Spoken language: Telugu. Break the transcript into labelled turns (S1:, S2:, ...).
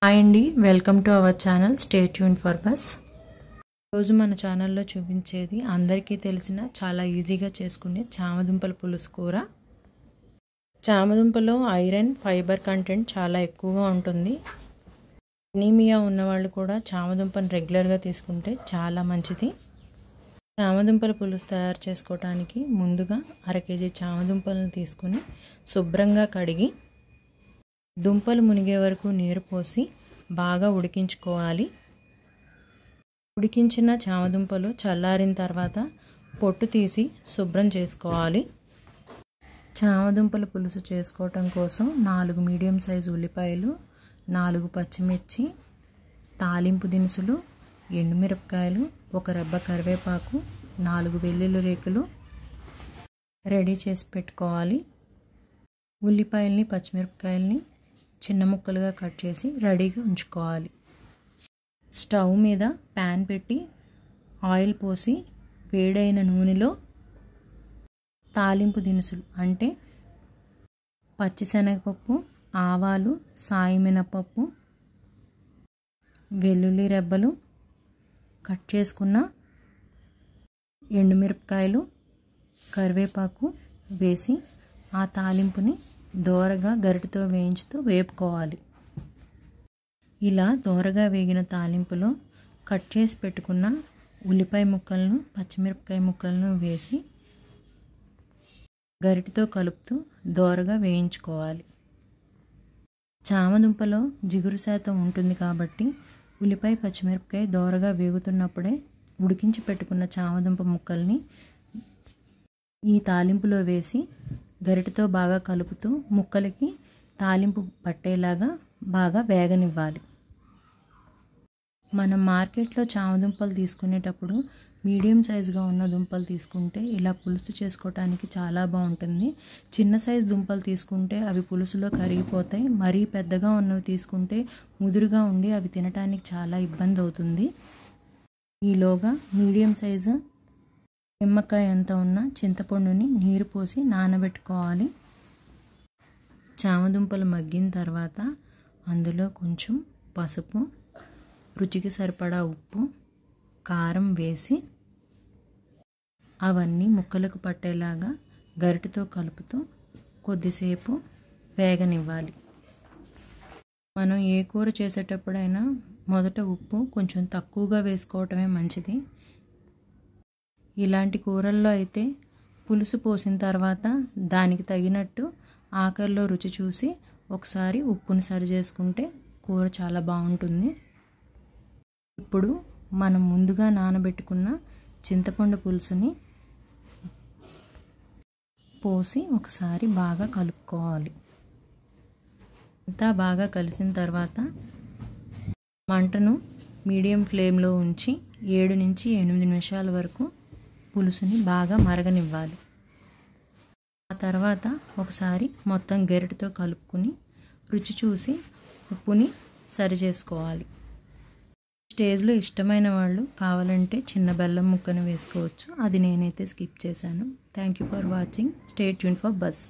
S1: హాయ్ అండి, welcome to our channel. Stay tune for bus. రోజు మన ఛానల్లో చూపించేది అందరికీ తెలిసిన చాలా ఈజీగా చేసుకునే చామదుంపల పులుసు కూర. చామదుంపలో ఐరన్, ఫైబర్ కంటెంట్ చాలా ఎక్కువగా ఉంటుంది. అనీమియా ఉన్నవాళ్ళు కూడా చామదుంపను రెగ్యులర్గా తీసుకుంటే చాలా మంచిది. చామదుంపల పులుసు తయారు చేసుకోవడానికి ముందుగా 1/2 కేజీ చామదుంపలను తీసుకుని శుభ్రంగా కడిగి దుంపలు మునిగే వరకు నీరు పోసి బాగా ఉడికించుకోవాలి. ఉడికించిన చామదుంపలు చల్లారిన తర్వాత పొట్టు తీసి శుభ్రం చేసుకోవాలి. చామదుంపల పులుసు చేసుకోవటం కోసం 4 మీడియం సైజు ఉల్లిపాయలు, 4 పచ్చిమిర్చి, తాలింపు దినుసులు, ఎండుమిరపకాయలు, 1 రెబ్బ కరివేపాకు, 4 వెల్లుల్లి రేకులు రెడీ చేసి పెట్టుకోవాలి. ఉల్లిపాయల్ని, పచ్చిమిరపకాయల్ని చిన్న ముక్కలుగా కట్ చేసి రెడీగా ఉంచుకోవాలి. స్టవ్ మీద ప్యాన్ పెట్టి ఆయిల్ పోసి వేడైన నూనెలో తాలింపు దినుసులు అంటే పచ్చిశనగపప్పు, ఆవాలు, సాయి మినపప్పు, వెల్లుల్లి రెబ్బలు, కట్ చేసుకున్న ఎండుమిరపకాయలు, కరివేపాకు వేసి ఆ తాలింపుని దోరగా గరిటెతో వేపుకోవాలి. ఇలా దోరగా వేగిన తాలింపులో కట్ చేసి పెట్టుకున్న ఉల్లిపాయ ముక్కలను, పచ్చిమిరపకాయ ముక్కలను వేసి గరిటెతో కలుపుతూ దోరగా వేయించుకోవాలి. చామదుంపలో జిగురు శాతం ఉంటుంది కాబట్టి ఉల్లిపాయ, పచ్చిమిరపకాయ దోరగా వేగుతున్నప్పుడే ఉడికించి పెట్టుకున్న చామదుంప ముక్కల్ని ఈ తాలింపులో వేసి గరిటెతో బాగా కలుపుతూ ముక్కలకి తాలింపు పట్టేలాగా బాగా వేగనివ్వాలి. మనం మార్కెట్లో చామదుంపలు తీసుకునేటప్పుడు మీడియం సైజుగా ఉన్న దుంపలు తీసుకుంటే ఇలా పులుసు చేసుకోవటానికి చాలా బాగుంటుంది. చిన్న సైజు దుంపలు తీసుకుంటే అవి పులుసులో కరిగిపోతాయి. మరీ పెద్దగా ఉన్నవి తీసుకుంటే ముదురుగా ఉండి అవి తినటానికి చాలా ఇబ్బంది అవుతుంది. ఈలోగా మీడియం సైజు నిమ్మకాయ ఎంత ఉన్న చింతపండుని నీరు పోసి నానబెట్టుకోవాలి. చామదుంపలు మగ్గిన తర్వాత అందులో కొంచెం పసుపు, రుచికి సరిపడా ఉప్పు, కారం వేసి అవన్నీ ముక్కలకు పట్టేలాగా గరిటెతో కలుపుతూ కొద్దిసేపు వేగనివ్వాలి. మనం ఏ కూర చేసేటప్పుడైనా మొదట ఉప్పు కొంచెం తక్కువగా వేసుకోవటమే మంచిది. ఇలాంటి కూరల్లో అయితే పులుసు పోసిన తర్వాత దానికి తగినట్టు ఆఖరిలో రుచి చూసి ఒకసారి ఉప్పుని సరి చేసుకుంటే కూర చాలా బాగుంటుంది. ఇప్పుడు మనం ముందుగా నానబెట్టుకున్న చింతపండు పులుసుని పోసి ఒకసారి బాగా కలుపుకోవాలి. అంతా బాగా కలిసిన తర్వాత మంటను మీడియం ఫ్లేమ్లో ఉంచి 7 నుంచి 8 నిమిషాల వరకు పులుసుని బాగా మరగనివ్వాలి. ఆ తర్వాత ఒకసారి మొత్తం గరిటెతో కలుపుకొని రుచి చూసి ఉప్పుని సరి చేసుకోవాలి. స్టేజ్లో ఇష్టమైన వాళ్ళు కావాలంటే చిన్న బెల్లం ముక్కను వేసుకోవచ్చు. అది నేనైతే స్కిప్ చేశాను. Thank you for watching. Stay tune for bus.